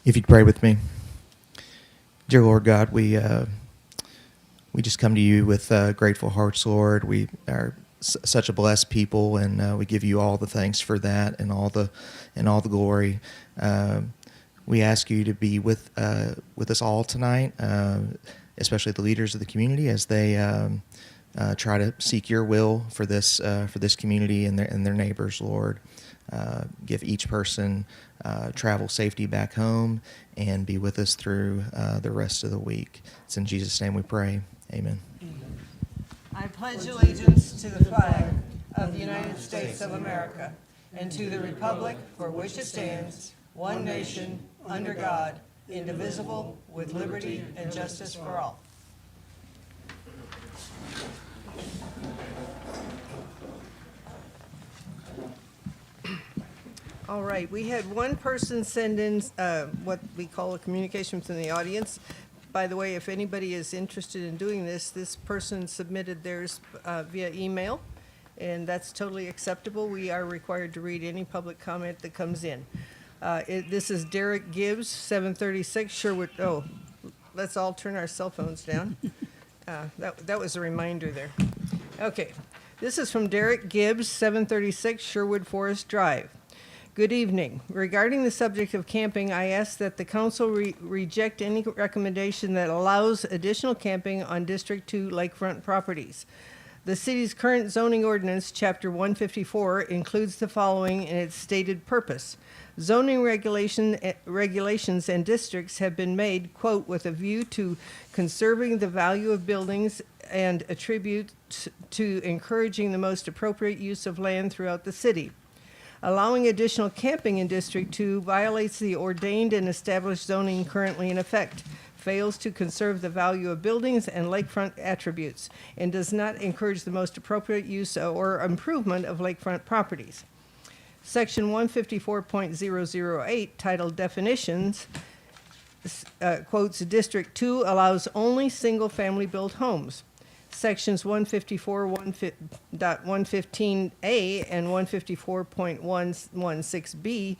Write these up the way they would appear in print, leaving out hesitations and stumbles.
If you'd pray with me. Dear Lord God, we just come to you with grateful hearts, Lord. We are such a blessed people, and we give you all the thanks for that and all the glory. We ask you to be with us all tonight, especially the leaders of the community as they try to seek your will for this community and their neighbors, Lord. Give each person travel safety back home and be with us through the rest of the week. It's in Jesus' name we pray. Amen. I pledge allegiance to the flag of the United States of America and to the republic for which it stands, one nation, under God, indivisible, with liberty and justice for all. All right, we had one person send in what we call a communication from the audience. By the way, if anybody is interested in doing this person submitted theirs via email, and that's totally acceptable. We are required to read any public comment that comes in. This is Derek Gibbs, 736 Sherwood. Oh, let's all turn our cell phones down. That was a reminder there. Okay, this is from Derek Gibbs, 736 Sherwood Forest Drive. Good evening. Regarding the subject of camping, I ask that the council reject any recommendation that allows additional camping on District 2 lakefront properties. The city's current zoning ordinance, Chapter 154, includes the following in its stated purpose. Zoning regulations and districts have been made, quote, with a view to conserving the value of buildings and attribute to encouraging the most appropriate use of land throughout the city. Allowing additional camping in District 2 violates the ordained and established zoning currently in effect, fails to conserve the value of buildings and lakefront attributes, and does not encourage the most appropriate use or improvement of lakefront properties. Section 154.008, titled Definitions, quotes, District 2 allows only single-family built homes. Sections 154.115A and 154.116B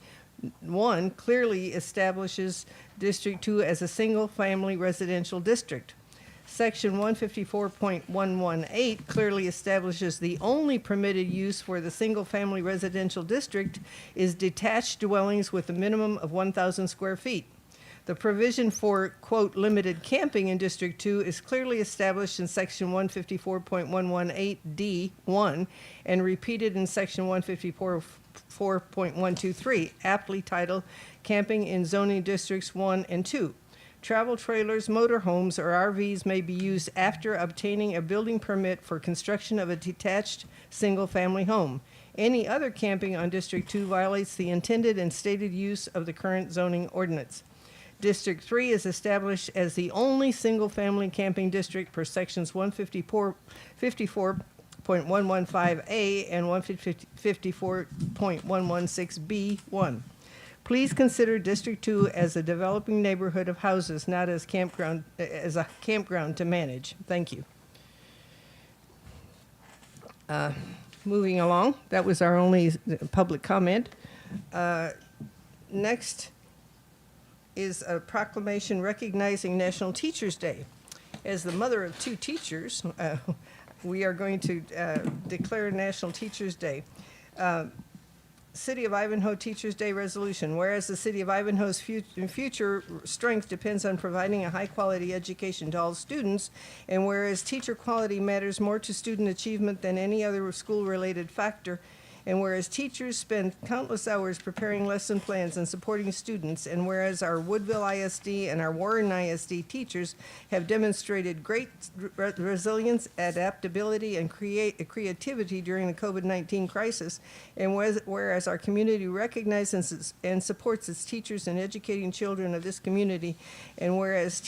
1 clearly establishes District 2 as a single-family residential district. Section 154.118 clearly establishes the only permitted use for the single-family residential district is detached dwellings with a minimum of 1,000 square feet. The provision for, quote, limited camping in District 2 is clearly established in Section 154.118D1 and repeated in Section 154.123, aptly titled Camping in Zoning Districts 1 and 2. Travel trailers, motorhomes, or RVs may be used after obtaining a building permit for construction of a detached single-family home. Any other camping on District 2 violates the intended and stated use of the current zoning ordinance. District 3 is established as the only single-family camping district per sections 154.115A and 154.116B1. Please consider District 2 as a developing neighborhood of houses, not as a campground to manage. Thank you. Moving along, that was our only public comment. Next is a proclamation recognizing National Teachers Day. As the mother of two teachers, we are going to declare National Teachers Day. City of Ivanhoe Teachers Day Resolution. Whereas the City of Ivanhoe's future strength depends on providing a high-quality education to all students, and whereas teacher quality matters more to student achievement than any other school-related factor, and whereas teachers spend countless hours preparing lesson plans and supporting students, and whereas our Woodville ISD and our Warren ISD teachers have demonstrated great resilience, adaptability, and creativity during the COVID-19 crisis, and whereas our community recognizes and supports its teachers in educating children of this community, and whereas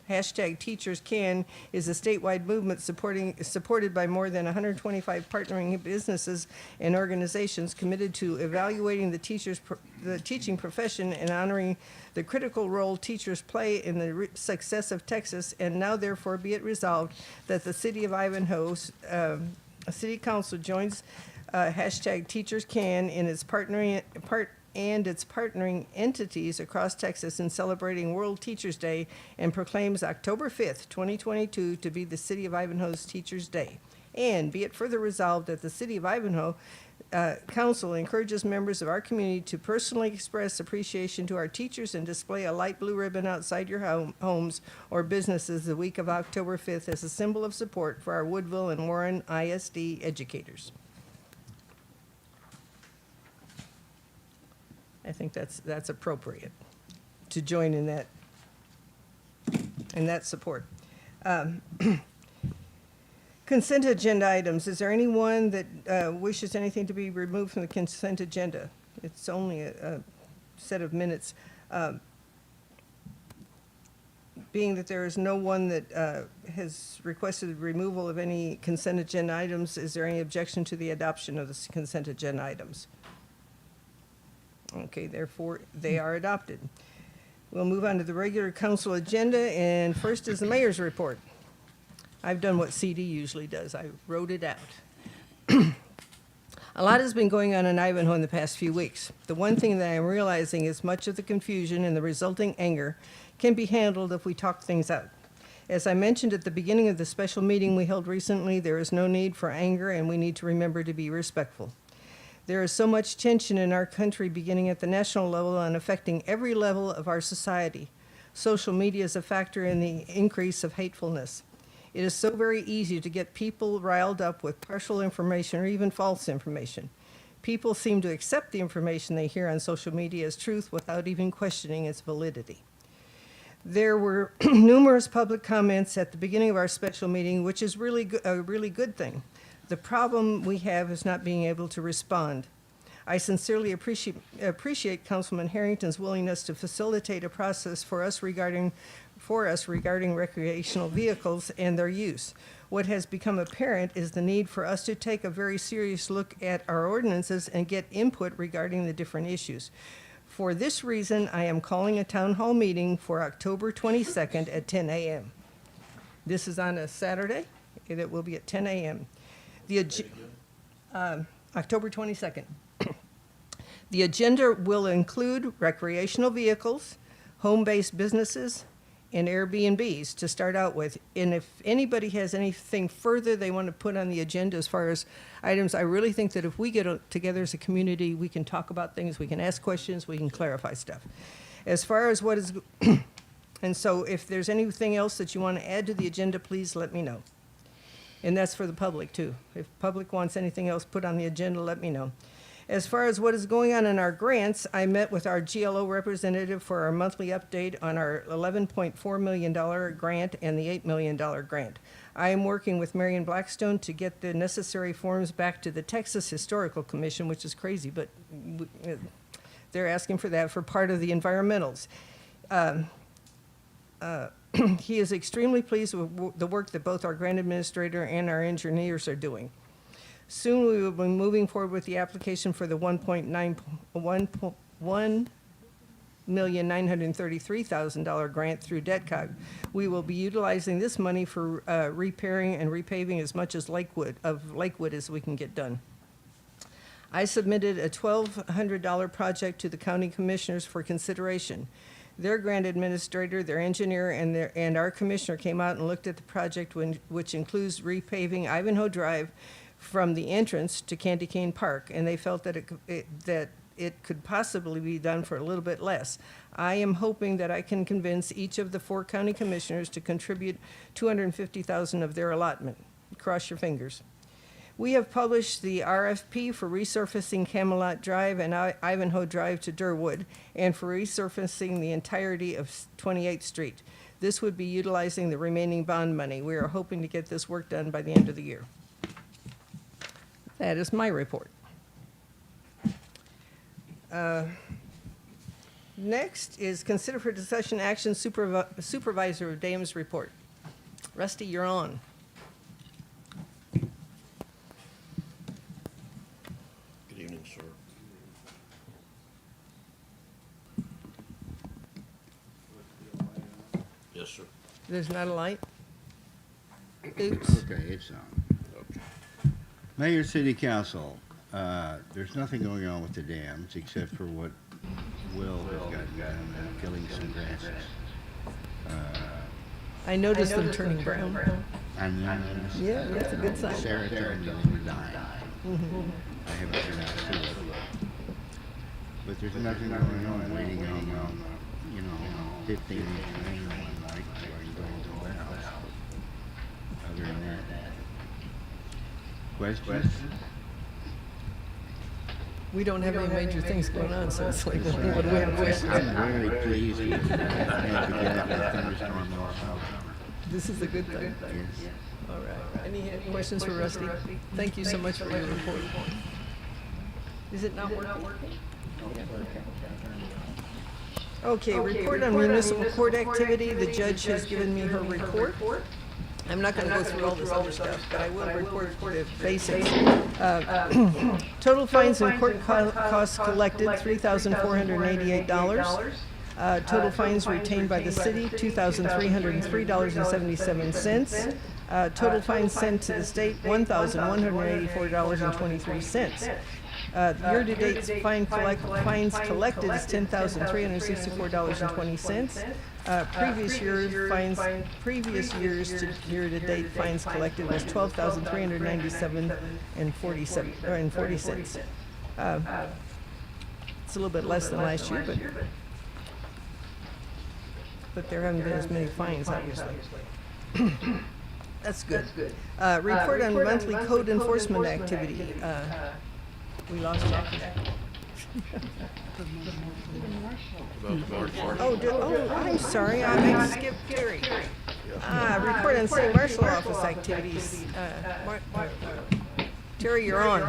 Hashtag Teachers Can is a statewide movement supported by more than 125 partnering businesses and organizations committed to evaluating the teaching profession and honoring the critical role teachers play in the success of Texas. And now, therefore, be it resolved that the City of Ivanhoe's City Council joins hashtag Teachers Can in its partnering entities across Texas in celebrating World Teachers Day, and proclaims October 5th, 2022 to be the City of Ivanhoe's Teachers Day. And be it further resolved that the City of Ivanhoe Council encourages members of our community to personally express appreciation to our teachers and display a light blue ribbon outside your homes or businesses the week of October 5th as a symbol of support for our Woodville and Warren ISD educators. I think that's appropriate to join in that support. Consent agenda items. Is there anyone that wishes anything to be removed from the consent agenda? It's only a set of minutes. Being that there is no one that has requested removal of any consent agenda items, is there any objection to the adoption of the consent agenda items? Okay, therefore, they are adopted. We'll move on to the regular council agenda, and first is the mayor's report. I've done what CD usually does. I wrote it out. A lot has been going on in Ivanhoe in the past few weeks. The one thing that I'm realizing is much of the confusion and the resulting anger can be handled if we talk things out. As I mentioned at the beginning of the special meeting we held recently, there is no need for anger, and we need to remember to be respectful. There is so much tension in our country, beginning at the national level and affecting every level of our society. Social media is a factor in the increase of hatefulness. It is so very easy to get people riled up with partial information or even false information. People seem to accept the information they hear on social media as truth without even questioning its validity. There were numerous public comments at the beginning of our special meeting, which is a really good thing. The problem we have is not being able to respond. I sincerely appreciate Councilman Harrington's willingness to facilitate a process for us regarding recreational vehicles and their use. What has become apparent is the need for us to take a very serious look at our ordinances and get input regarding the different issues. For this reason, I am calling a town hall meeting for October 22nd at 10 a.m. This is on a Saturday. It will be at 10 a.m. October 22nd. The agenda will include recreational vehicles, home-based businesses, and Airbnbs to start out with. And if anybody has anything further they want to put on the agenda as far as items, I really think that if we get together as a community, we can talk about things, we can ask questions, we can clarify stuff. As far as what is, and so if there's anything else that you want to add to the agenda, please let me know. And that's for the public too. If public wants anything else put on the agenda, let me know. As far as what is going on in our grants, I met with our GLO representative for our monthly update on our $11.4 million grant and the $8 million grant. I am working with Marion Blackstone to get the necessary forms back to the Texas Historical Commission, which is crazy, but they're asking for that for part of the environmentals. He is extremely pleased with the work that both our grant administrator and our engineers are doing. Soon we will be moving forward with the application for the $1,933,000 grant through DebtCog. We will be utilizing this money for repairing and repaving as much as Lakewood as we can get done. I submitted a $1,200 project to the county commissioners for consideration. Their grant administrator, their engineer, and our commissioner came out and looked at the project, which includes repaving Ivanhoe Drive from the entrance to Candy Cane Park, and they felt that it could possibly be done for a little bit less. I am hoping that I can convince each of the 4 county commissioners to contribute $250,000 of their allotment. Cross your fingers. We have published the RFP for resurfacing Camelot Drive and Ivanhoe Drive to Durwood, and for resurfacing the entirety of 28th Street. This would be utilizing the remaining bond money. We are hoping to get this work done by the end of the year. That is my report. Next is consider for discussion action Supervisor of Dams report. Rusty, you're on. Good evening, sir. Yes, sir. There's not a light? Oops. Okay, it's on. Okay. Mayor, City Council, There's nothing going on with the dams except for what Will has gotten done, killing some grasses. I noticed them turning brown. And then Yeah, that's a good sign. Sarah told me they were dying. I haven't been out to look. But there's nothing going on, waiting on, 15-inch rain one night before you go into the house. Other than that. Questions? We don't have any major things going on, so it's like, what do we have questions? I'm very pleased with the thunderstorm all summer. This is a good thing. Yes. All right. Any questions for Rusty? Thank you so much for your report. Is it not working? Okay, report on municipal court activity. The judge has given me her report. I'm not going to go through all this other stuff, but I will report the basics. Total fines and court costs collected, $3,488. Total fines retained by the city, $2,303.77. Total fines sent to the state, $1,184.23. Year-to-date fines collected is $10,364.20. Previous years to year-to-date fines collected was $12,397.40. It's a little bit less than last year, but there haven't been as many fines, obviously. That's good. Report on monthly code enforcement activity. We lost track of that. I'm sorry, I skipped Terry. Report on City Marshal office activities. Terry, you're on.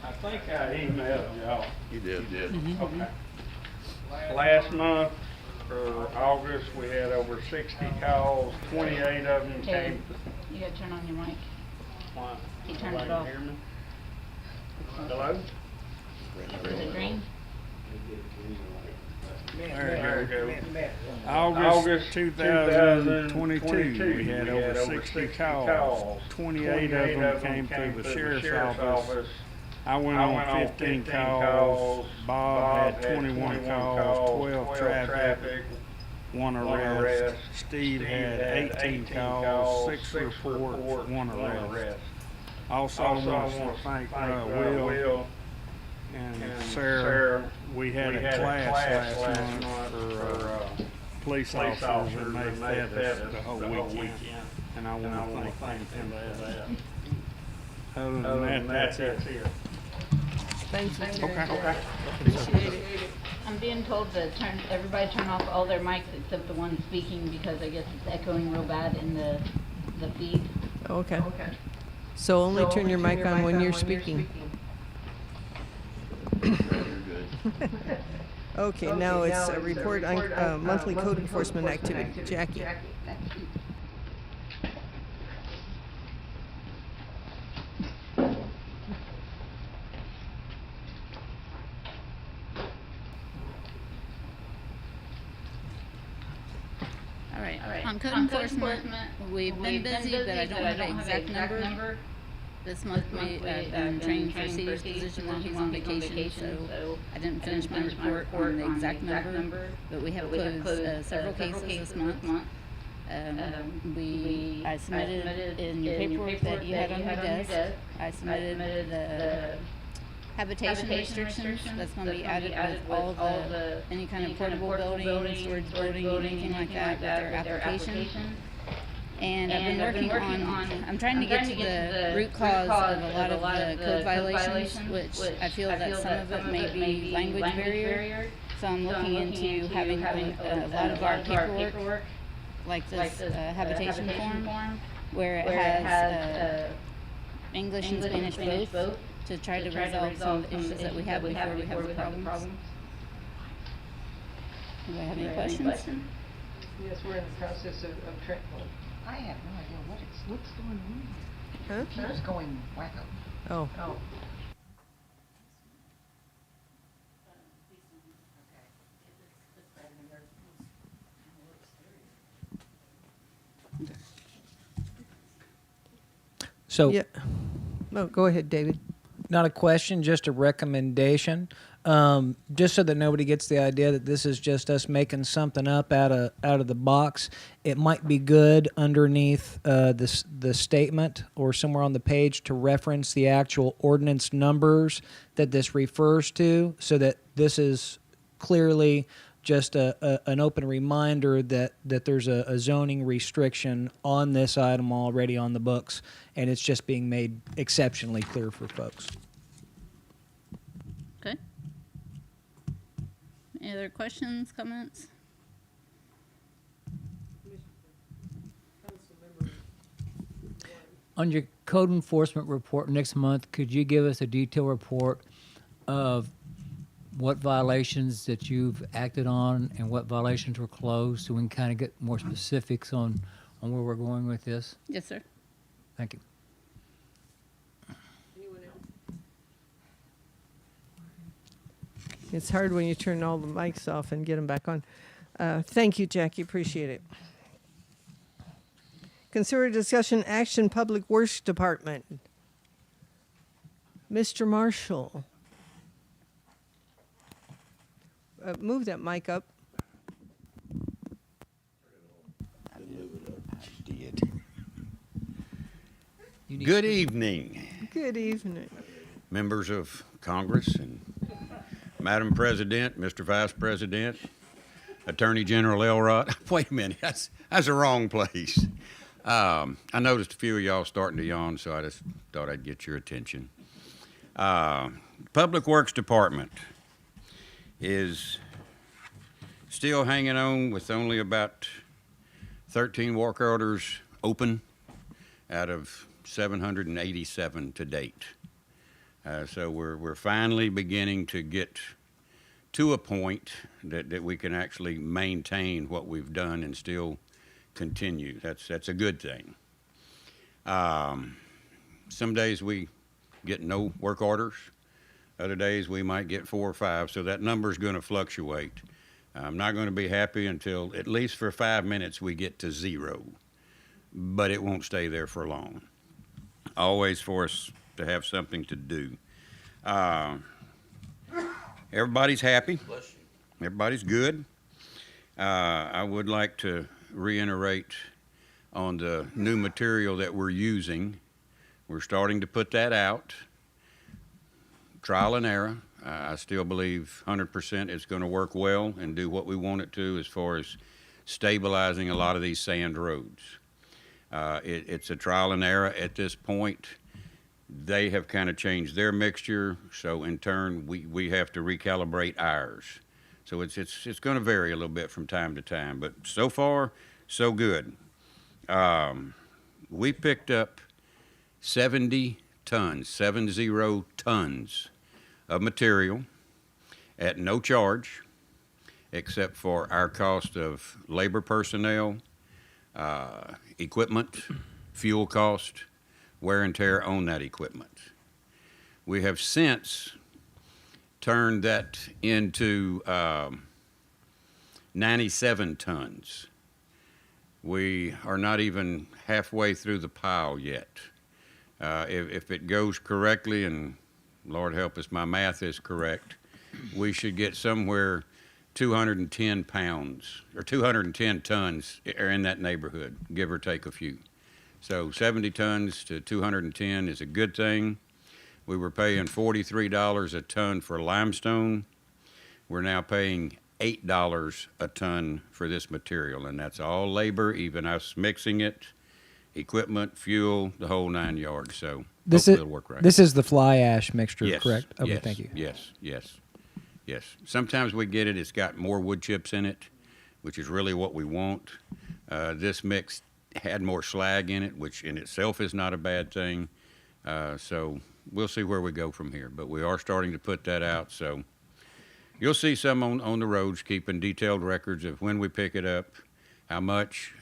I think I emailed y'all. You did. Okay. Last month, for August, we had over 60 calls, 28 of them Terry, came. you gotta turn on your mic. What? He turned it Nobody off. hear me? Hello? Is it green? There you go. August 2022, we had over 60 calls. 28 of them came through the sheriff's office. I went on 15 calls. Bob had 21 calls, 12 traffic, 1 arrest. Steve had 18 calls, 6 reports, 1 arrest. Also, I want to thank Will and Sarah. We had a class last month for police officers, and they fed us the whole weekend. And I want to thank them for that. Other than that, that's it. Thank you, Terry. Okay. Appreciate it. I'm being told to everybody turn off all their mics except the one speaking because I guess it's echoing real bad in the feed. Okay. So only turn your mic on when you're speaking. You're good. Okay, now it's a report on monthly code enforcement activity. Jackie. All right. On code enforcement, we've been busy, but I don't have an exact number. This month we been training for Cedar's position while he's on vacation, so I didn't finish my report on the exact number, but we have closed several cases this month. I submitted in your paperwork that you had on your desk, I submitted the habitation restrictions that's going to be added with all the, any kind of portable building, storage building, anything like that with their application. And I've been working on, I'm trying to get to the root cause of a lot of the code violations, which I feel that some of it may be language barrier. So I'm looking into having a lot of our paperwork, like this habitation form, where it has English and Spanish both, to try to resolve some of the issues that we have before we have the problems. Do I have any questions? Yes, we're in the process of training. I have no idea what's going on. Huh? Keeps going wacko. Oh. So, Yeah. No, go ahead, David. not a question, just a recommendation. Just so that nobody gets the idea that this is just us making something up out of the box. It might be good underneath the statement or somewhere on the page to reference the actual ordinance numbers that this refers to, so that this is clearly just an open reminder that there's a zoning restriction on this item already on the books, and it's just being made exceptionally clear for folks. Okay. Any other questions, comments? On your code enforcement report next month, could you give us a detailed report of what violations that you've acted on and what violations were closed, so we can kind of get more specifics on where we're going with this? Yes, sir. Thank you. It's hard when you turn all the mics off and get them back on. Thank you, Jackie. Appreciate it. Consider discussion action, Public Works Department. Mr. Marshall. Move that mic up. Good evening, Good evening. members of Congress and Madam President, Mr. Vice President, Attorney General Elrod. Wait a minute, that's the wrong place. I noticed a few of y'all starting to yawn, so I just thought I'd get your attention. Public Works Department is still hanging on with only about 13 work orders open out of 787 to date. So we're finally beginning to get to a point that we can actually maintain what we've done and still continue. That's a good thing. Some days we get no work orders. Other days we might get 4 or 5, so that number's going to fluctuate. I'm not going to be happy until, at least for 5 minutes, we get to 0. But it won't stay there for long. Always for us to have something to do. Everybody's happy. Bless you. Everybody's good. I would like to reiterate on the new material that we're using. We're starting to put that out. Trial and error. I still believe 100% it's going to work well and do what we want it to as far as stabilizing a lot of these sand roads. It's a trial and error at this point. They have kind of changed their mixture, so in turn we have to recalibrate ours. So it's going to vary a little bit from time to time, but so far so good. We picked up 70 tons, 70 tons of material at no charge, except for our cost of labor personnel, equipment, fuel cost, wear and tear on that equipment. We have since turned that into 97 tons. We are not even halfway through the pile yet. If it goes correctly, and Lord help us, my math is correct, we should get somewhere 210 pounds or 210 tons are in that neighborhood, give or take a few. So 70 tons to 210 is a good thing. We were paying $43 a ton for limestone. We're now paying $8 a ton for this material, and that's all labor, even us mixing it, equipment, fuel, the whole 9 yards. So hopefully it'll work right. This is the fly ash mixture, Yes, correct? Okay, yes, thank you. Yes. Sometimes we get it, it's got more wood chips in it, which is really what we want. This mix had more slag in it, which in itself is not a bad thing. So we'll see where we go from here, but we are starting to put that out. So you'll see some on the roads, keeping detailed records of when we pick it up, how much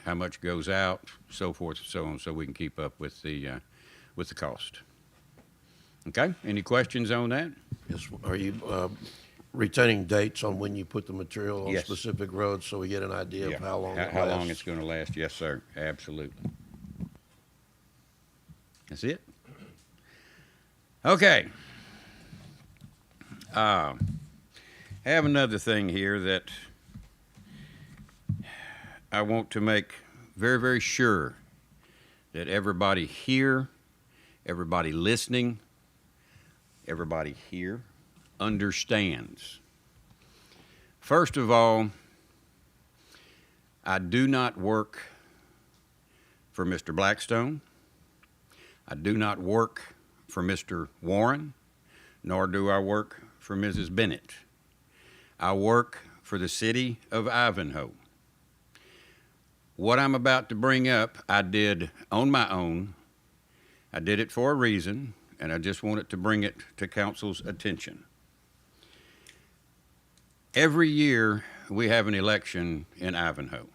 goes out, so forth and so on, so we can keep up with the cost. Okay, any questions on that? Yes, are you retaining dates on when you put the material on Yes. specific roads so we get an idea of how long it How long lasts? it's going to last? Yes, sir. Absolutely. That's it. Okay. I have another thing here that I want to make very, very sure that everybody here, everybody listening, everybody here understands. First of all, I do not work for Mr. Blackstone. I do not work for Mr. Warren, nor do I work for Mrs. Bennett. I work for the city of Ivanhoe. What I'm about to bring up, I did on my own. I did it for a reason, and I just wanted to bring it to council's attention. Every year, we have an election in Ivanhoe.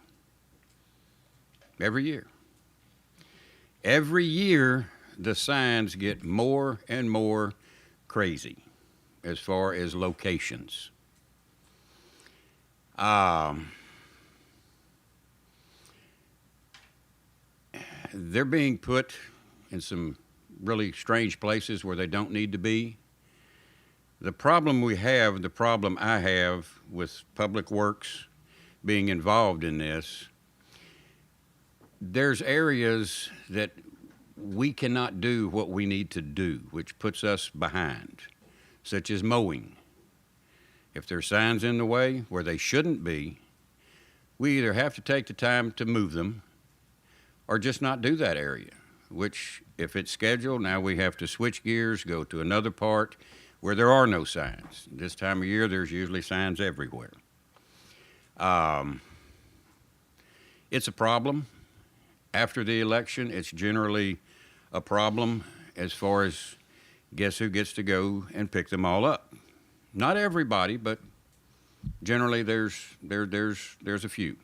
Every year. Every year, the signs get more and more crazy as far as locations. They're being put in some really strange places where they don't need to be. The problem we have, the problem I have with Public Works being involved in this, there's areas that we cannot do what we need to do, which puts us behind, such as mowing. If there's signs in the way where they shouldn't be, we either have to take the time to move them or just not do that area, which if it's scheduled, now we have to switch gears, go to another part where there are no signs. This time of year, there's usually signs everywhere. It's a problem. After the election, it's generally a problem as far as guess who gets to go and pick them all up. Not everybody, but generally there's a few.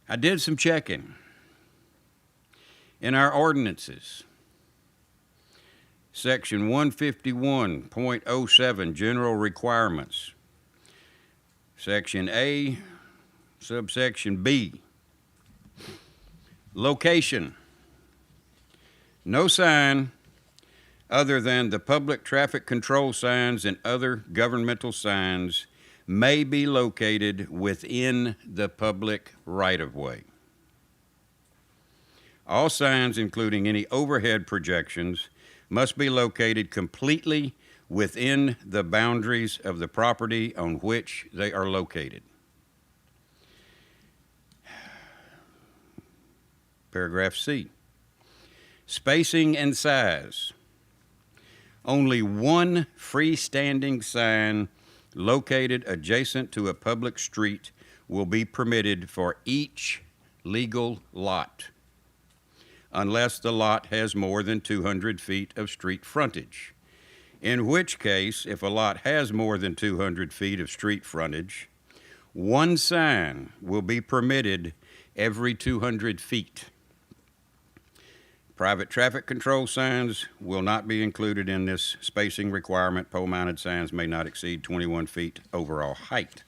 I did some checking in our ordinances. Section 151.07, general requirements. Section A, subsection B. Location. No sign other than the public traffic control signs and other governmental signs may be located within the public right-of-way. All signs, including any overhead projections, must be located completely within the boundaries of the property on which they are located. Paragraph C. Spacing and size. Only one freestanding sign located adjacent to a public street will be permitted for each legal lot, unless the lot has more than 200 feet of street frontage, in which case, if a lot has more than 200 feet of street frontage, one sign will be permitted every 200 feet. Private traffic control signs will not be included in this spacing requirement. Pole-mounted signs may not exceed 21 feet overall height.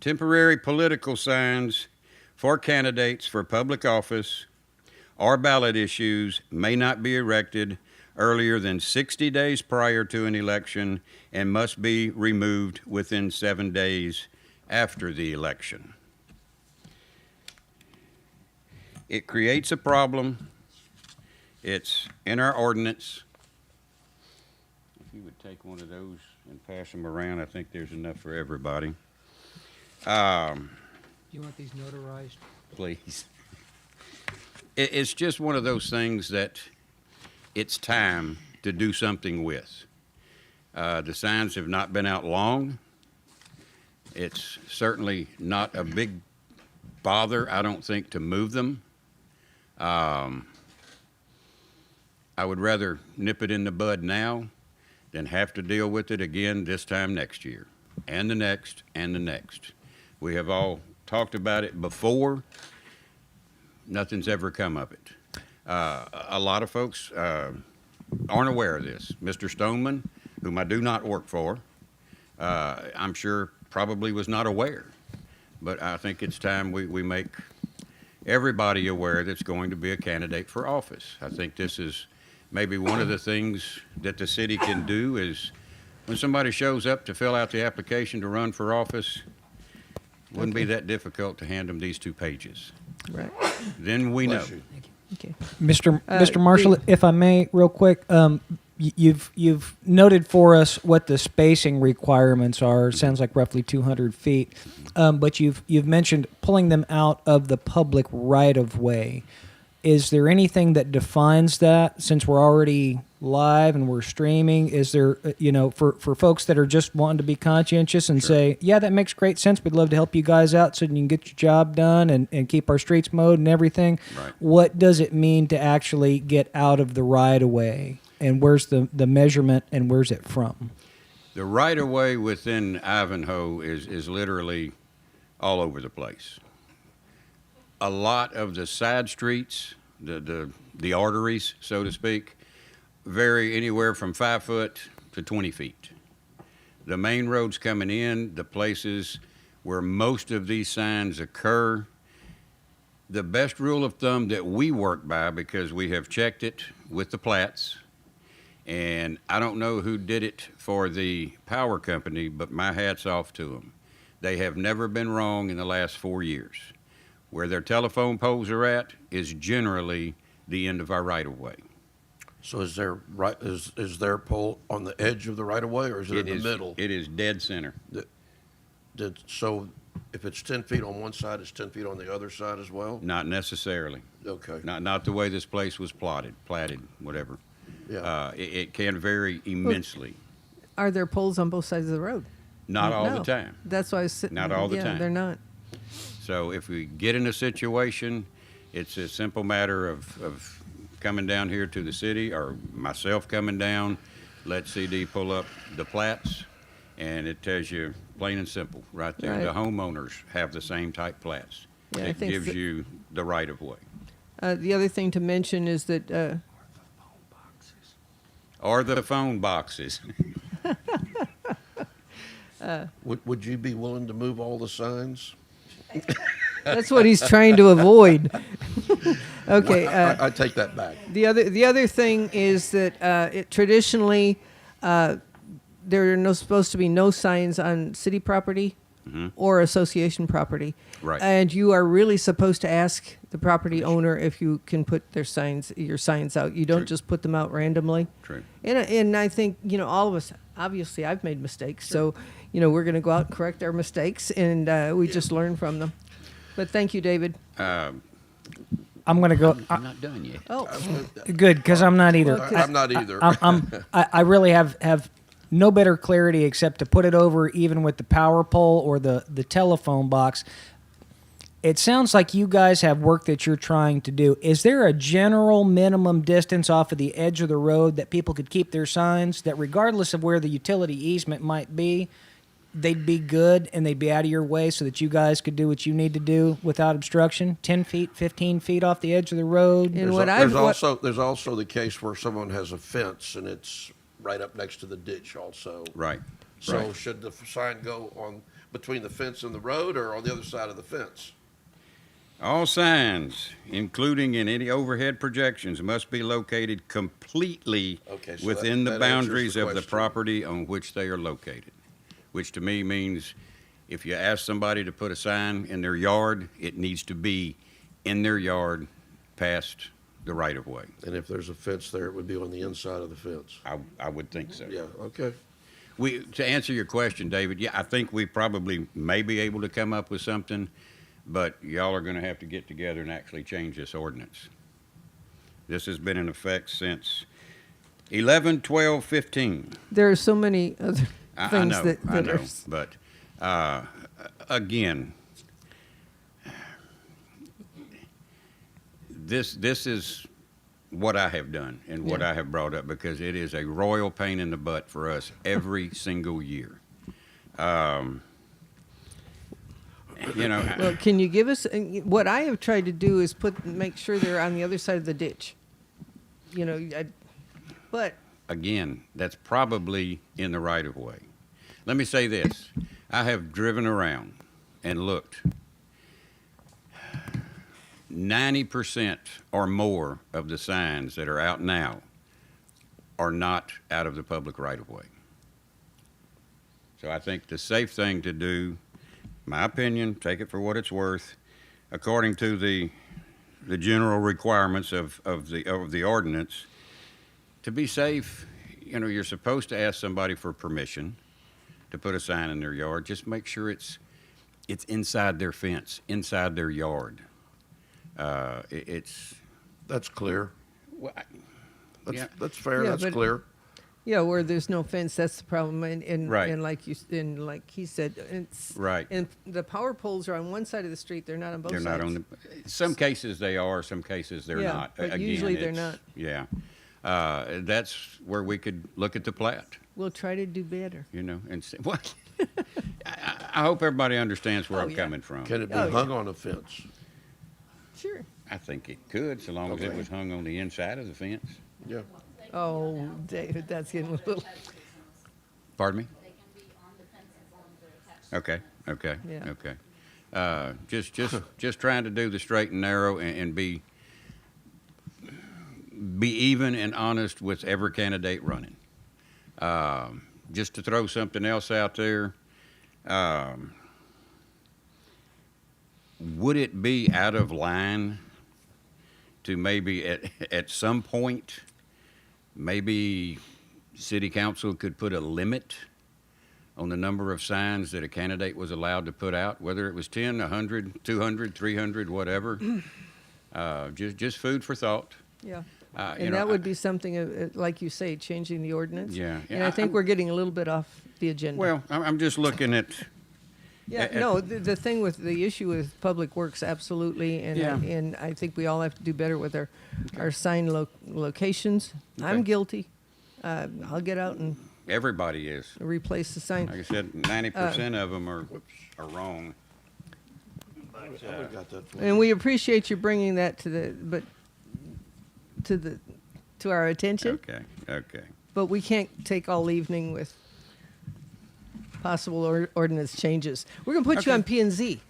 Temporary political signs for candidates for public office or ballot issues may not be erected earlier than 60 days prior to an election and must be removed within 7 days after the election. It creates a problem. It's in our ordinance. If you would take one of those and pass them around, I think there's enough for everybody. You want these notarized? Please. It's just one of those things that it's time to do something with. The signs have not been out long. It's certainly not a big bother, I don't think, to move them. I would rather nip it in the bud now than have to deal with it again this time next year, and the next, and the next. We have all talked about it before. Nothing's ever come of it. A lot of folks aren't aware of this. Mr. Stoneman, whom I do not work for, I'm sure probably was not aware. But I think it's time we make everybody aware that's going to be a candidate for office. I think this is maybe one of the things that the city can do is when somebody shows up to fill out the application to run for office, wouldn't be that difficult to hand them these 2 pages. Right. Then we know. Bless you. Okay. Mr. Marshall, if I may, real quick, you've noted for us what the spacing requirements are. It sounds like roughly 200 feet, but you've mentioned pulling them out of the public right of way. Is there anything that defines that? Since we're already live and we're streaming, is there, for folks that are just wanting to be conscientious and say, yeah, that makes great sense. We'd love to help you guys out so you can get your job done and keep our streets mowed and everything. Right. What does it mean to actually get out of the right of way? And where's the measurement and where's it from? The right-of-way within Ivanhoe is literally all over the place. A lot of the side streets, the arteries, so to speak, vary anywhere from 5 foot to 20 feet. The main roads coming in, the places where most of these signs occur, the best rule of thumb that we work by, because we have checked it with the plats, and I don't know who did it for the power company, but my hat's off to them. They have never been wrong in the last 4 years. Where their telephone poles are at is generally the end of our right-of-way. So is their pole on the edge of the right-of-way, or is it in the middle? It is dead center. So if it's 10 feet on one side, it's 10 feet on the other side as well? Not necessarily. Okay. Not the way this place was platted, whatever. Yeah. It can vary immensely. Are there poles on both sides of the road? Not all No. the time. That's why I was sitting. Not all the yeah, time. They're not. So if we get in a situation, it's a simple matter of coming down here to the city, or myself coming down, let CD pull up the plats, and it tells you plain and simple right there. Right. The homeowners have the same type plats. Yeah, I It think gives that- you the right of way. The other thing to mention is that Or the phone boxes. Would you be willing to move all the signs? that's what he's trying to avoid. Okay. I take that back. The other thing is that it traditionally there are supposed to be no signs on city property or association property. Right. And you are really supposed to ask the property owner if you can put your signs out. You don't True. just put them out randomly. True. And I think, all of us, obviously I've made mistakes. So, we're going to go out and correct our mistakes, and we just learn from them. But thank you, David. I'm going to go. I'm not done yet. Oh, Good, because I'm not either. I'm not either. I really have no better clarity except to put it over even with the power pole or the telephone box. It sounds like you guys have work that you're trying to do. Is there a general minimum distance off of the edge of the road that people could keep their signs, that regardless of where the utility easement might be, they'd be good and they'd be out of your way so that you guys could do what you need to do without obstruction? 10 feet, 15 feet off the edge of the road? And There's also the case where someone has a fence and it's right up next to the ditch also. Right. So Right. should the sign go on between the fence and the road, or on the other side of the fence? All signs, including in any overhead projections, must be located completely Okay, so within that the answers boundaries the of the question. property on which they are located, which to me means if you ask somebody to put a sign in their yard, it needs to be in their yard past the right-of-way. And if there's a fence there, it would be on the inside of the fence. I would think so. Yeah, okay. To answer your question, David, yeah, I think we probably may be able to come up with something, but y'all are going to have to get together and actually change this ordinance. This has been in effect since 11/12/15. there are so many other I things know, that I know, are. but again, this is what I have done and what Yeah. I have brought up, because it is a royal pain in the butt for us every single year. Well, can you give us what I have tried to do is make sure they're on the other side of the ditch. But Again, that's probably in the right of way. Let me say this. I have driven around and looked. 90% or more of the signs that are out now are not out of the public right-of-way. So I think the safe thing to do, my opinion, take it for what it's worth, according to the general requirements of the ordinance, to be safe, you know, you're supposed to ask somebody for permission to put a sign in their yard. Just make sure it's inside their fence, inside their yard. That's clear. Well, That's fair, Yeah, that's but- clear. Yeah, where there's no fence, that's the problem, and Right. like he said, it's Right. And the power poles are on one side of the street; they're not on both They're sides. not on the. Some cases they are. Some cases they're Yeah, not. but Again, usually they're it's- not. Yeah, that's where we could look at the plat. We'll try to do better. You know, and say, what? I hope everybody understands where Oh, I'm yeah. coming from. Can it be Oh, yeah. hung on a fence? Sure. I think it could, so long as it Okay. was hung on the inside of the fence. Yeah. Oh, David, that's getting a little. Pardon me? Okay. Okay. Yeah. Okay. Just trying to do the straight and narrow and be even and honest with every candidate running. Just to throw something else out there, would it be out of line to maybe at some point, maybe city council could put a limit on the number of signs that a candidate was allowed to put out, whether it was 10, 100, 200, 300, whatever? Just food for thought. Yeah. You And know, that would be something, like you say, changing the ordinance. Yeah. And I think we're getting a little bit off the agenda. Well, I'm just looking at, Yeah, no, the thing with the issue with Public Works, absolutely, and Yeah. and I think we all have to do better with our sign locations. I'm Okay. guilty. I'll get out and everybody is. replace the sign. Like I said, 90% of them are wrong. I would've got that for And you. we appreciate you bringing that to our attention. Okay. But we can't take all evening with possible ordinance changes. We're gonna put you Okay. on P&Z.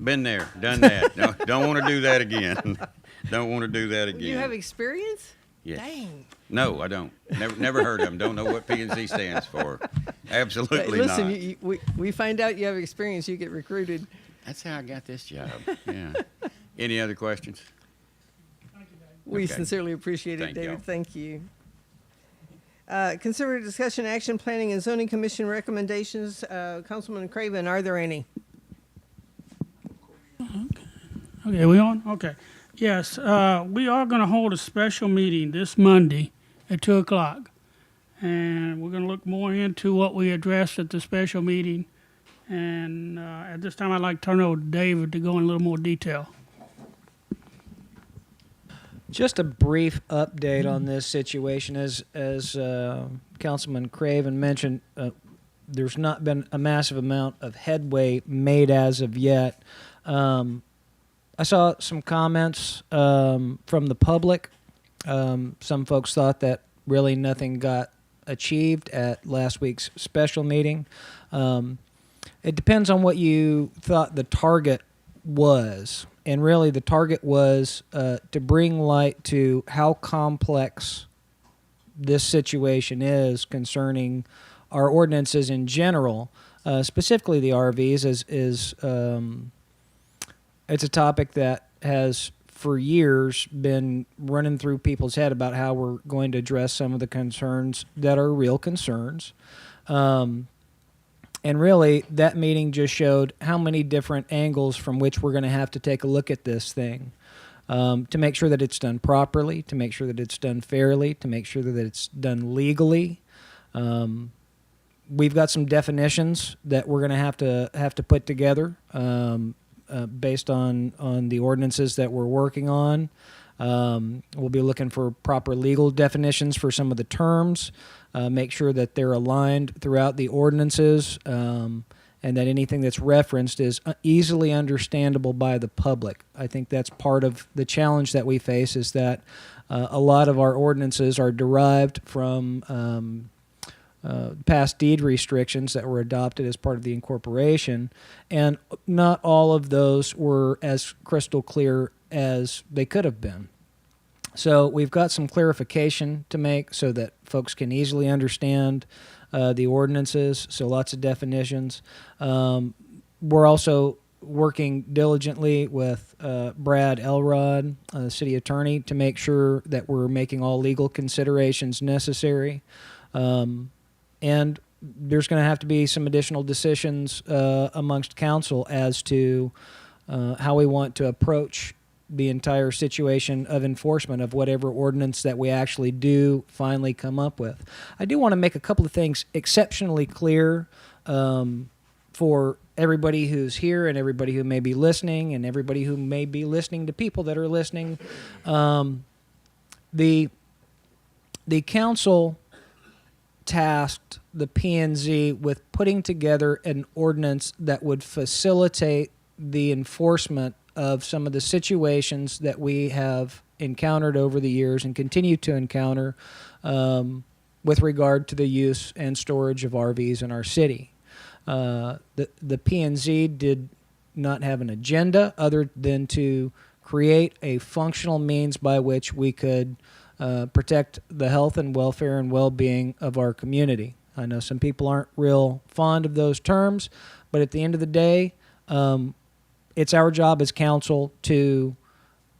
Been there, done that. Don't want to do that again. Don't want to do that again. You have experience? Yes. Dang. No, I don't. Never heard of them. Don't know what P&Z stands for. Absolutely Hey, listen, not. we find out you have experience, you get recruited. That's how I got this job. Yeah. Any other questions? We Okay. sincerely appreciate it, Thank David. y'all. Thank you. Consider discussion action, planning and zoning commission recommendations. Councilman Craven, are there any? Okay, we on? Okay. Yes, we are going to hold a special meeting this Monday at 2 o'clock. And we're going to look more into what we addressed at the special meeting. And at this time, I'd like to turn it over to David to go in a little more detail. Just a brief update on this situation. As Councilman Craven mentioned, there's not been a massive amount of headway made as of yet. I saw some comments from the public. Some folks thought that really nothing got achieved at last week's special meeting. It depends on what you thought the target was. And really the target was to bring light to how complex this situation is concerning our ordinances in general, specifically the RVs. It's a topic that has for years been running through people's head about how we're going to address some of the concerns that are real concerns. And really, that meeting just showed how many different angles from which we're going to have to take a look at this thing to make sure that it's done properly, to make sure that it's done fairly, to make sure that it's done legally. We've got some definitions that we're going to have to put together based on the ordinances that we're working on. We'll be looking for proper legal definitions for some of the terms. Make sure that they're aligned throughout the ordinances, and that anything that's referenced is easily understandable by the public. I think that's part of the challenge that we face, is that a lot of our ordinances are derived from past deed restrictions that were adopted as part of the incorporation, and not all of those were as crystal clear as they could have been. So we've got some clarification to make so that folks can easily understand the ordinances, so lots of definitions. We're also working diligently with Brad Elrod, the city attorney, to make sure that we're making all legal considerations necessary. And there's going to have to be some additional decisions amongst council as to how we want to approach the entire situation of enforcement of whatever ordinance that we actually do finally come up with. I do want to make a couple of things exceptionally clear for everybody who's here and everybody who may be listening and everybody who may be listening to people that are listening. The council tasked the P&Z with putting together an ordinance that would facilitate the enforcement of some of the situations that we have encountered over the years and continue to encounter with regard to the use and storage of RVs in our city. The P&Z did not have an agenda other than to create a functional means by which we could protect the health and welfare and well-being of our community. I know some people aren't real fond of those terms, but at the end of the day, it's our job as council to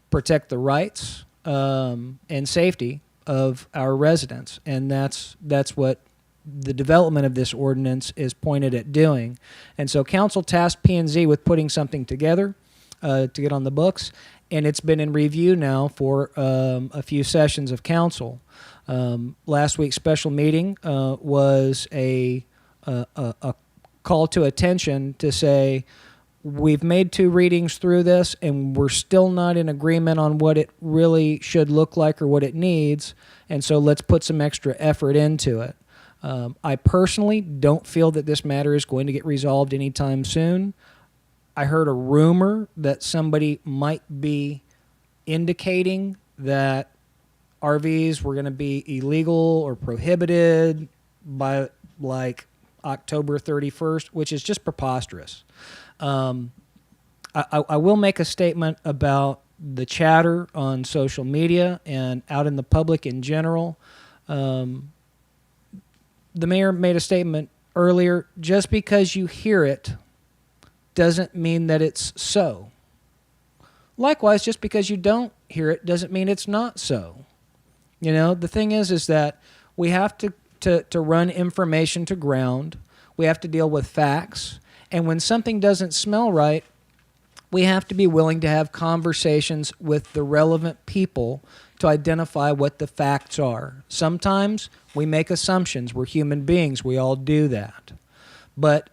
protect the rights and safety of our residents, and that's what the development of this ordinance is pointed at doing. And so council tasked P&Z with putting something together to get on the books, and it's been in review now for a few sessions of council. Last week's special meeting was a call to attention to say, we've made 2 readings through this, and we're still not in agreement on what it really should look like or what it needs, and so let's put some extra effort into it. I personally don't feel that this matter is going to get resolved anytime soon. I heard a rumor that somebody might be indicating that RVs were going to be illegal or prohibited by like October 31st, which is just preposterous. I will make a statement about the chatter on social media and out in the public in general. The mayor made a statement earlier, just because you hear it doesn't mean that it's so. Likewise, just because you don't hear it doesn't mean it's not so. You know, the thing is that we have to run information to ground. We have to deal with facts. And when something doesn't smell right, we have to be willing to have conversations with the relevant people to identify what the facts are. Sometimes we make assumptions. We're human beings. We all do that. But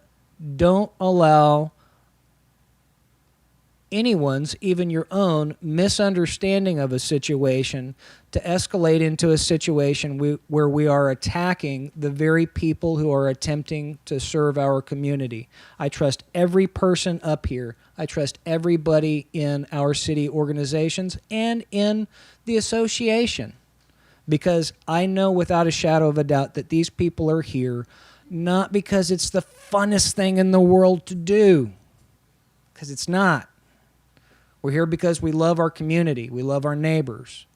don't allow anyone's, even your own, misunderstanding of a situation to escalate into a situation where we are attacking the very people who are attempting to serve our community. I trust every person up here. I trust everybody in our city organizations and in the association, because I know without a shadow of a doubt that these people are here not because it's the funnest thing in the world to do, because it's not. We're here because we love our community. We love our neighbors.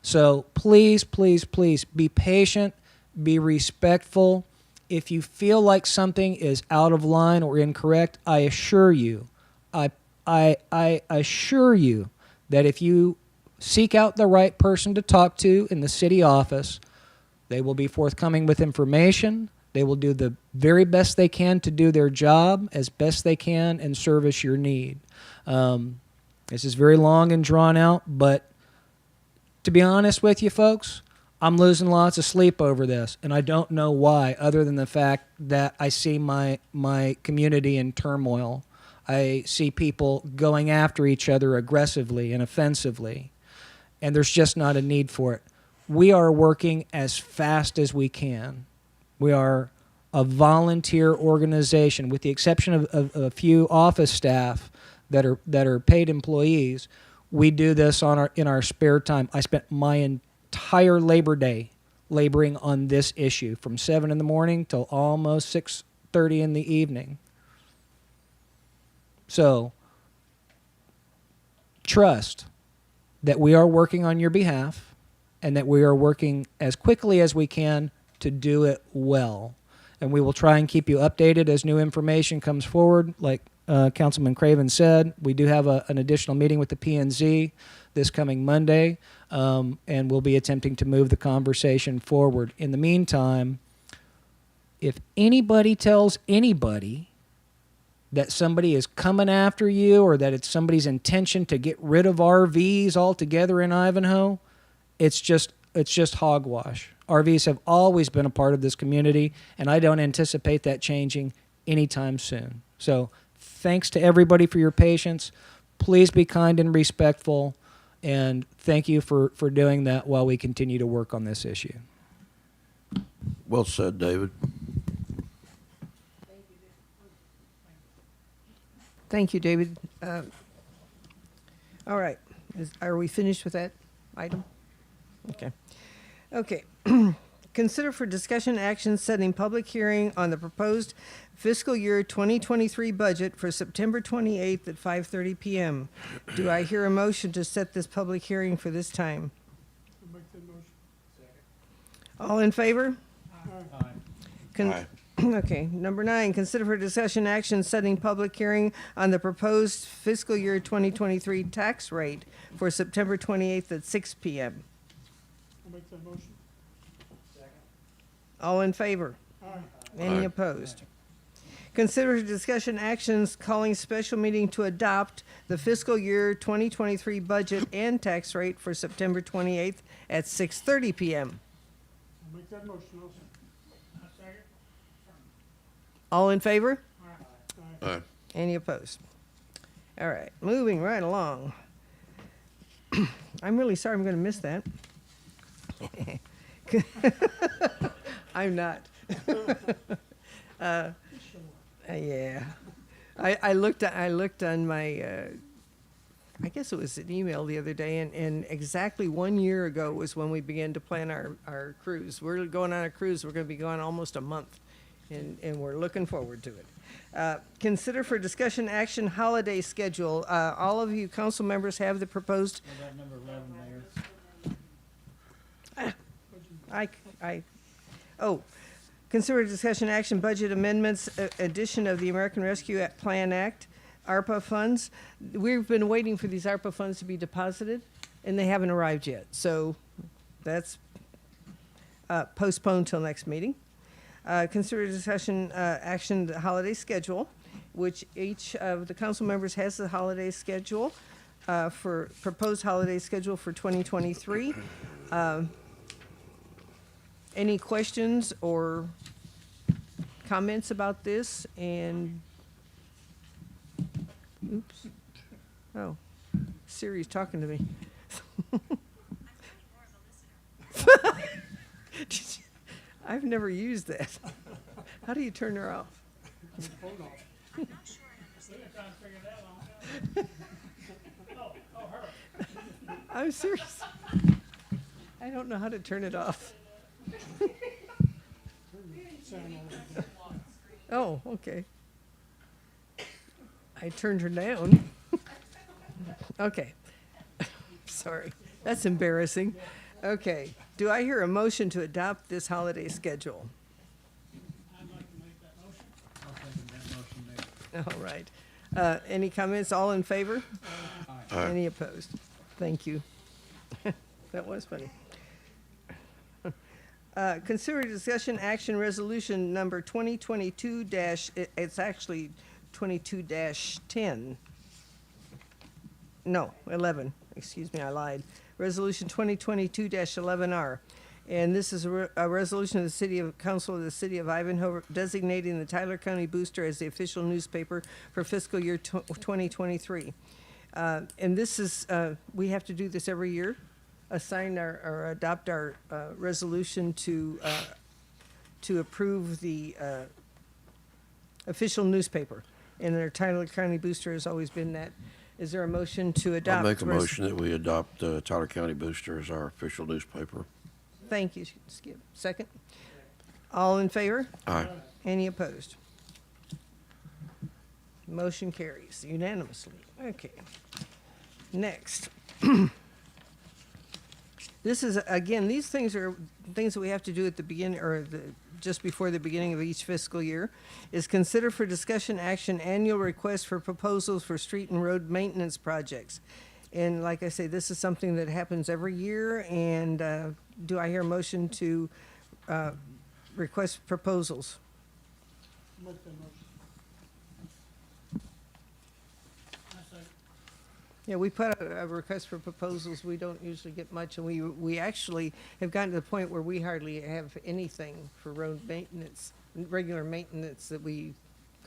So please, please, please be patient, be respectful. If you feel like something is out of line or incorrect, I assure you, I assure you that if you seek out the right person to talk to in the city office, they will be forthcoming with information. They will do the very best they can to do their job as best they can and service your need. This is very long and drawn out, but to be honest with you folks, I'm losing lots of sleep over this, and I don't know why, other than the fact that I see my community in turmoil. I see people going after each other aggressively and offensively, and there's just not a need for it. We are working as fast as we can. We are a volunteer organization, with the exception of a few office staff that are paid employees. We do this in our spare time. I spent my entire Labor Day laboring on this issue from 7 in the morning till almost 6:30 in the evening. So trust that we are working on your behalf and that we are working as quickly as we can to do it well. And we will try and keep you updated as new information comes forward. Like Councilman Craven said, we do have an additional meeting with the P&Z this coming Monday, and we'll be attempting to move the conversation forward. In the meantime, if anybody tells anybody that somebody is coming after you or that it's somebody's intention to get rid of RVs altogether in Ivanhoe, it's just hogwash. RVs have always been a part of this community, and I don't anticipate that changing anytime soon. So thanks to everybody for your patience. Please be kind and respectful, and thank you for doing that while we continue to work on this issue. Well said, David. Thank you, David. All right. Are we finished with that item? Okay. Okay. Consider for discussion action setting public hearing on the proposed fiscal year 2023 budget for September 28th at 5:30 p.m. Do I hear a motion to set this public hearing for this time? All in favor? Aye. Okay. Number 9, consider for discussion action setting public hearing on the proposed fiscal year 2023 tax rate for September 28th at 6 p.m. All in favor? Any Aye. opposed? Consider discussion actions calling special meeting to adopt the fiscal year 2023 budget and tax rate for September 28th at 6:30 p.m. All in favor? Aye. Any opposed? All right, moving right along. I'm really sorry I'm going to miss that. I'm not. Yeah. I looked on my, I guess it was an email the other day, and exactly 1 year ago was when we began to plan our cruise. We're going on a cruise. We're going to be gone almost a month, and we're looking forward to it. Consider for discussion action holiday schedule. All of you council members have the proposed. Consider discussion action budget amendments, addition of the American Rescue Plan Act, ARPA funds. We've been waiting for these ARPA funds to be deposited, and they haven't arrived yet. So that's postponed till next meeting. Consider discussion action the holiday schedule, which each of the council members has the holiday schedule for proposed holiday schedule for 2023. Any questions or comments about this? And oops. Oh, Siri's talking to me. I've never used that. How do you turn her off? I'm serious. I don't know how to turn it off. Oh, okay. I turned her down. Okay. Sorry. That's embarrassing. Okay. Do I hear a motion to adopt this holiday schedule? I'd like to make that motion. All right. Any comments? All in favor? Aye. Any opposed? Thank you. That was funny. Consider discussion action resolution number 2022 it's actually 22-10. No, 11. Excuse me, I lied. Resolution 2022-11R. And this is a resolution of the City of Council of the City of Ivanhoe designating the Tyler County Booster as the official newspaper for fiscal year 2023. And this is, we have to do this every year, assign or adopt our resolution to approve the official newspaper. And our Tyler County Booster has always been that. Is there a motion to adopt? I'll make a motion that we adopt Tyler County Booster as our official newspaper. Thank you, Skip. Second? All in favor? Aye. Any opposed? Motion carries unanimously. Okay. Next. This is, again, these things are things that we have to do at the beginning, or just before the beginning of each fiscal year, is consider for discussion action annual request for proposals for street and road maintenance projects. And like I say, this is something that happens every year, and do I hear a motion to request proposals? Yeah, we put out a request for proposals. We don't usually get much, and we actually have gotten to the point where we hardly have anything for road maintenance, regular maintenance that we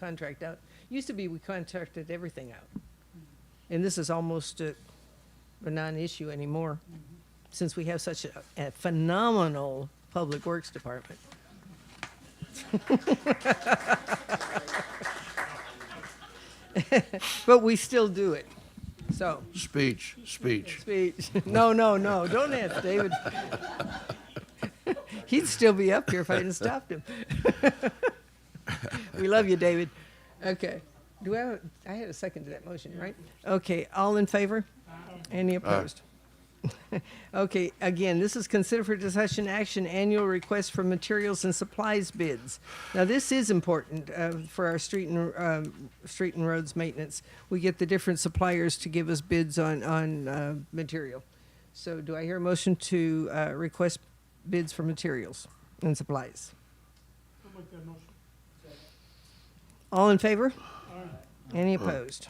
contract out. Used to be we contracted everything out. And this is almost a non-issue anymore, since we have such a phenomenal Public Works Department. But we still do it, so. Speech. Speech. No, don't ask David. He'd still be up here if I hadn't stopped him. We love you, David. Okay. I had a second to that motion, right? Okay, all in favor? Any opposed? Okay, again, this is consider for discussion action annual request for materials and supplies bids. Now, this is important for our street and roads maintenance. We get the different suppliers to give us bids on material. So do I hear a motion to request bids for materials and supplies? All in favor? Any opposed?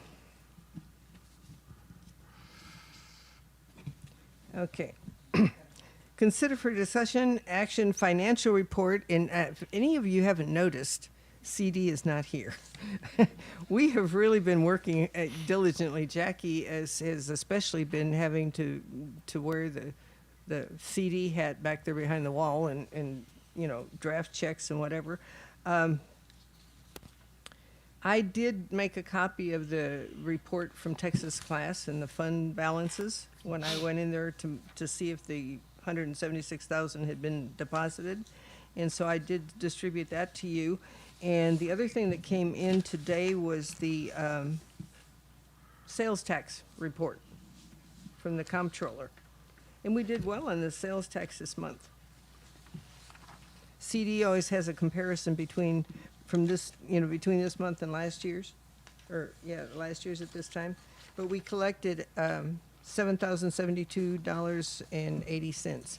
Okay. Consider for discussion action financial report. And if any of you haven't noticed, CD is not here. We have really been working diligently. Jackie has especially been having to wear the CD hat back there behind the wall and draft checks and whatever. I did make a copy of the report from Texas class and the fund balances when I went in there to see if the $176,000 had been deposited. And so I did distribute that to you. And the other thing that came in today was the sales tax report from the comptroller. And we did well on the sales tax this month. CD always has a comparison between this month and last year's, last year's at this time. But we collected $7,072.80.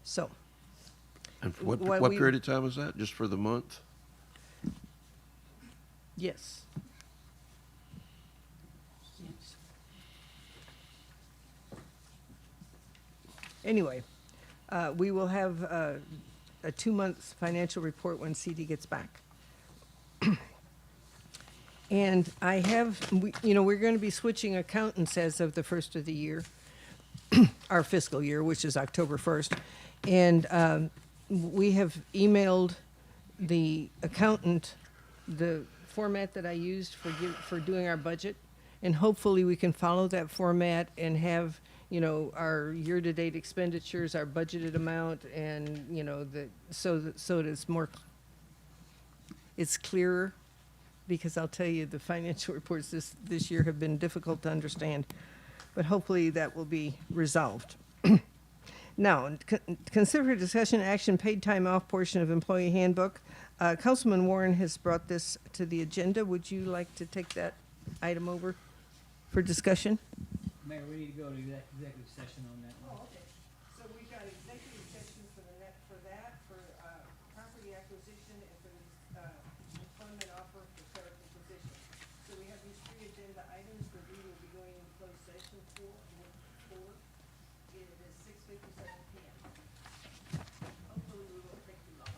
So. And what period of time is that? Just for the month? Yes. Anyway, we will have a 2-month financial report when CD gets back. And we're going to be switching accountants as of the first of the year, our fiscal year, which is October 1st. And we have emailed the accountant the format that I used for doing our budget. And hopefully we can follow that format and have our year-to-date expenditures, our budgeted amount, and so that it's clearer. Because I'll tell you, the financial reports this year have been difficult to understand, but hopefully that will be resolved. Now, consider discussion action paid time off portion of employee handbook. Councilman Warren has brought this to the agenda. Would you like to take that item over for discussion? Mayor, we need to go to executive session on that one. Oh, okay. So we've got executive session for property acquisition and for the employment offer for clerical position. So we have these 3 agenda items that we will be going into closed session for. It is 6:57 p.m. Hopefully we won't take too long.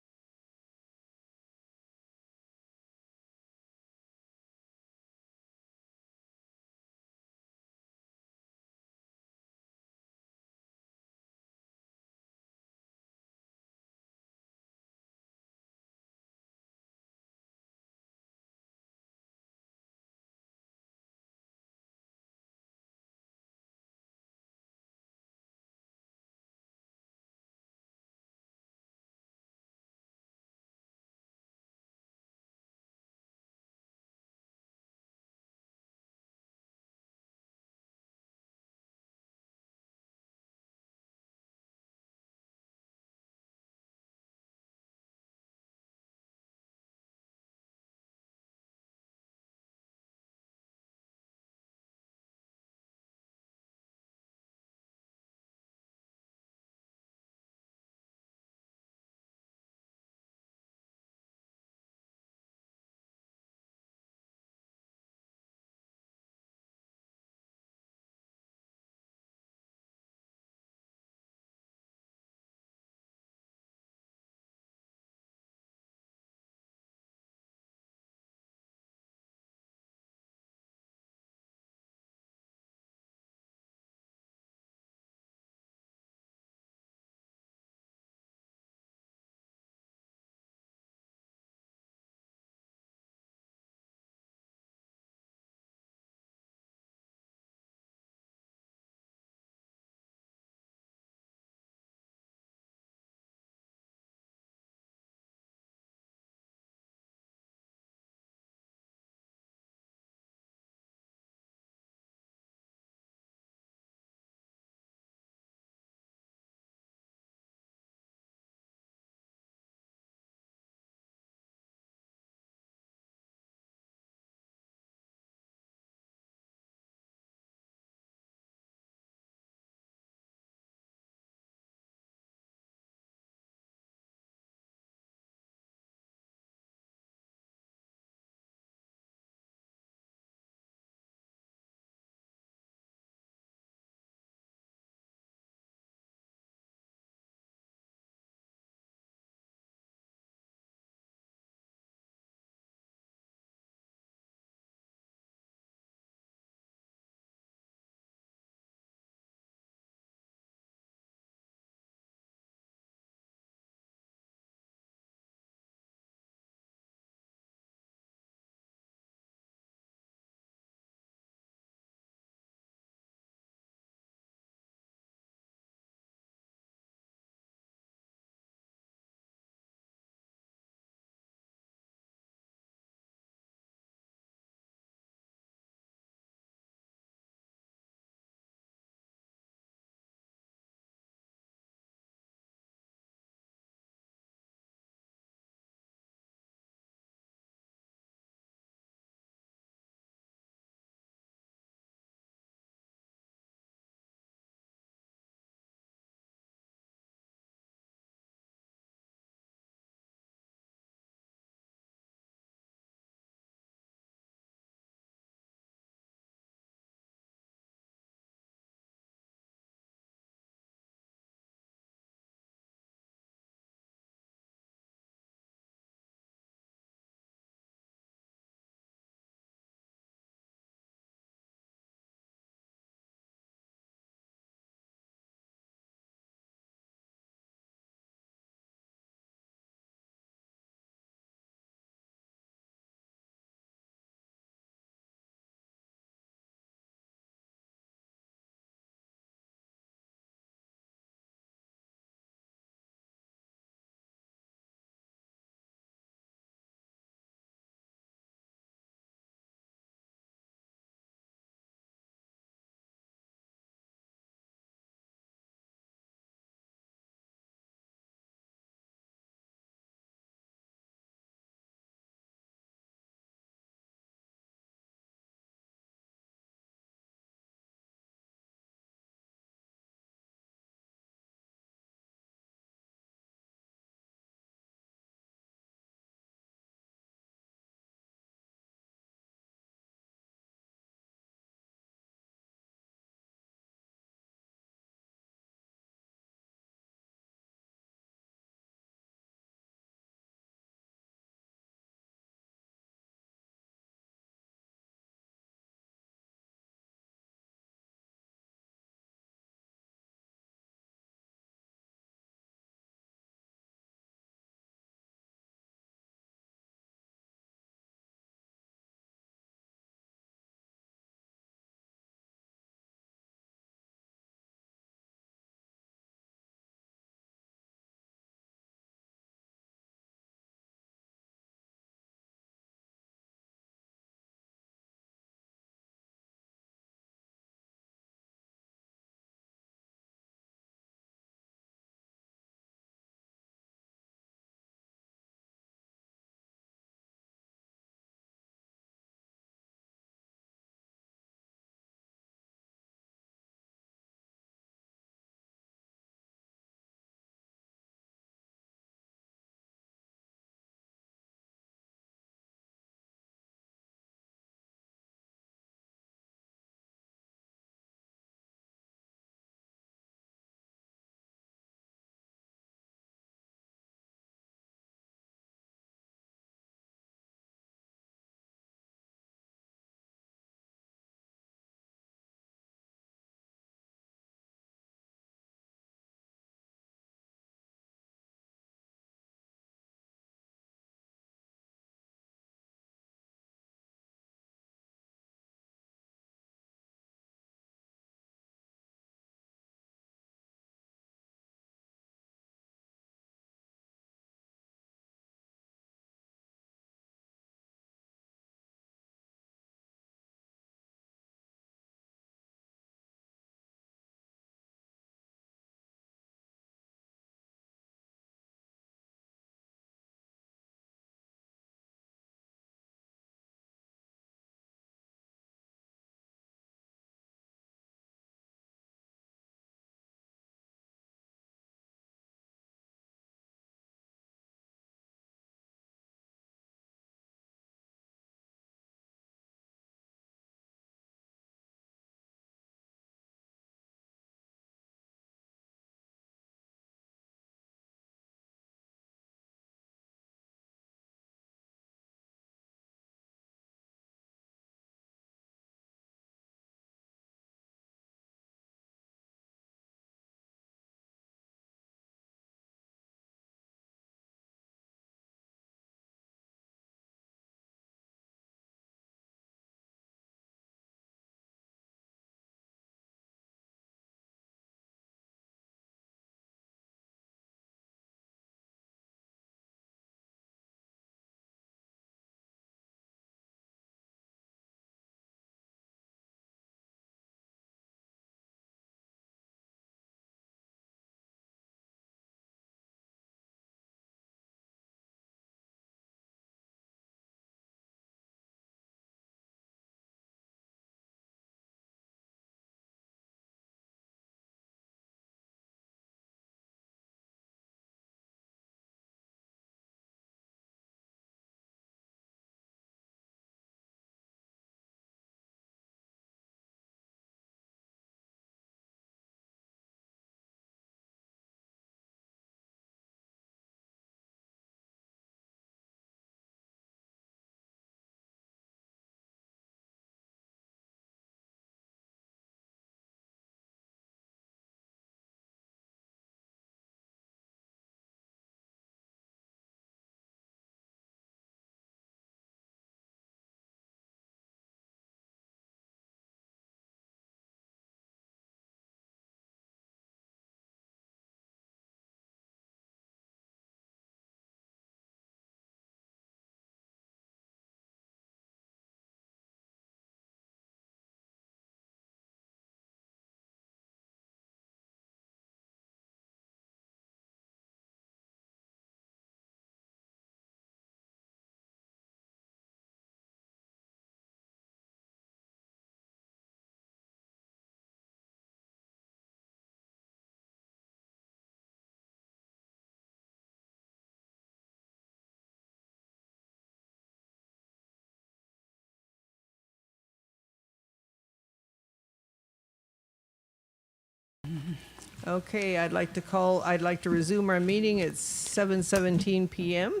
Okay, I'd like to resume our meeting at 7:17 PM.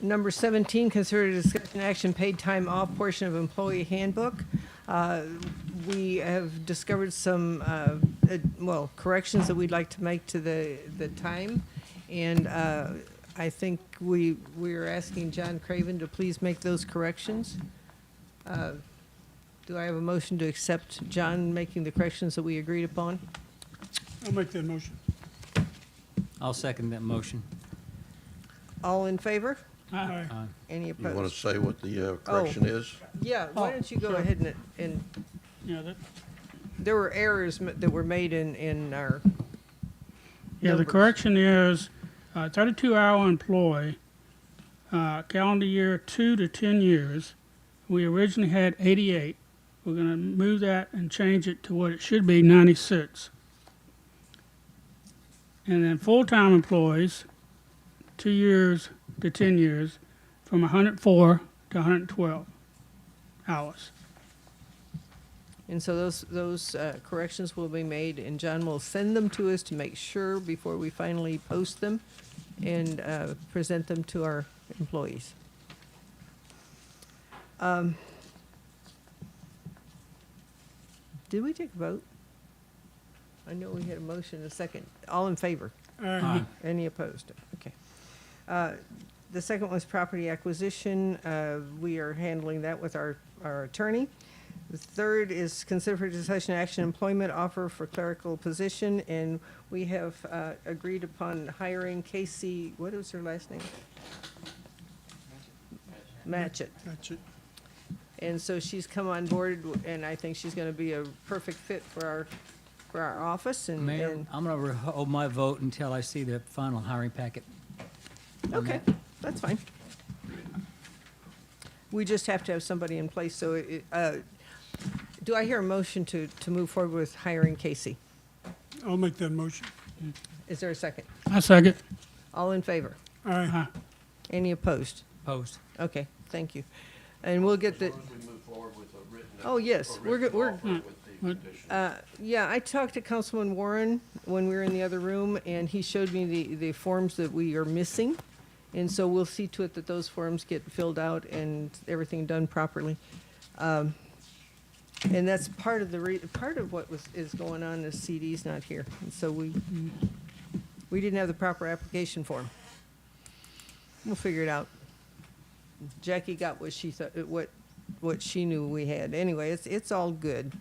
Number 17, consider discussion action paid time off portion of employee handbook. We have discovered some, corrections that we'd like to make to the time. And I think we are asking John Craven to please make those corrections. Do I have a motion to accept John making the corrections that we agreed upon? I'll make that motion. I'll second that motion. All in favor? Aye. Any You want to opposed? say what the correction is? Yeah, why don't you go sure. ahead and, Yeah, that, there were errors that were made in our, yeah, the Numbers. correction is 32-hour employee, calendar year 2 to 10 years. We originally had 88. We're going to move that and change it to what it should be, 96. And then full-time employees, 2 years to 10 years, from 104 to 112 hours. and so those corrections will be made, and John will send them to us to make sure before we finally post them and present them to our employees. Did we take a vote? I know we had a motion, a second. All in favor? Aye. Any opposed? Okay. The second was property acquisition. We are handling that with our attorney. The third is consider for discussion action employment offer for clerical position, and we have agreed upon hiring Casey, what was her last name? Matchett. That's it. And so she's come on board, and I think she's gonna be a perfect fit for our office, and, Mayor, and, I'm going to hold my vote until I see the final hiring packet. okay, that's fine. We just have to have somebody in place, so do I hear a motion to move forward with hiring Casey? I'll make that motion. Is there a second? I second. All in favor? Aye. Any opposed? Post. Okay, thank you. And we'll get the, As long as we move forward with a written. Oh, yes, we're good- we're- offer with the conditions. yeah, I talked to Councilman Warren when we were in the other room, and he showed me the forms that we are missing. And so we'll see to it that those forms get filled out and everything done properly. And that's part of part of what is going on is CD's not here. And so we didn't have the proper application form. We'll figure it out. Jackie got what she thought, what she knew we had. Anyway, it's all good.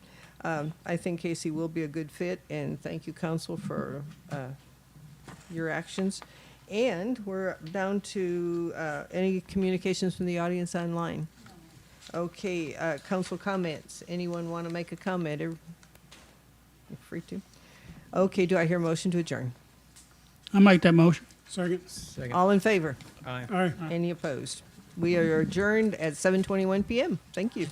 I think Casey will be a good fit, and thank you, council, for your actions. And we're down to any communications from the audience online. Okay, council comments. Anyone want to make a comment? You're free to. Okay, do I hear a motion to adjourn? I make that motion. Second. All in favor? Aye. Any opposed? We are adjourned at 7:21 PM. Thank you.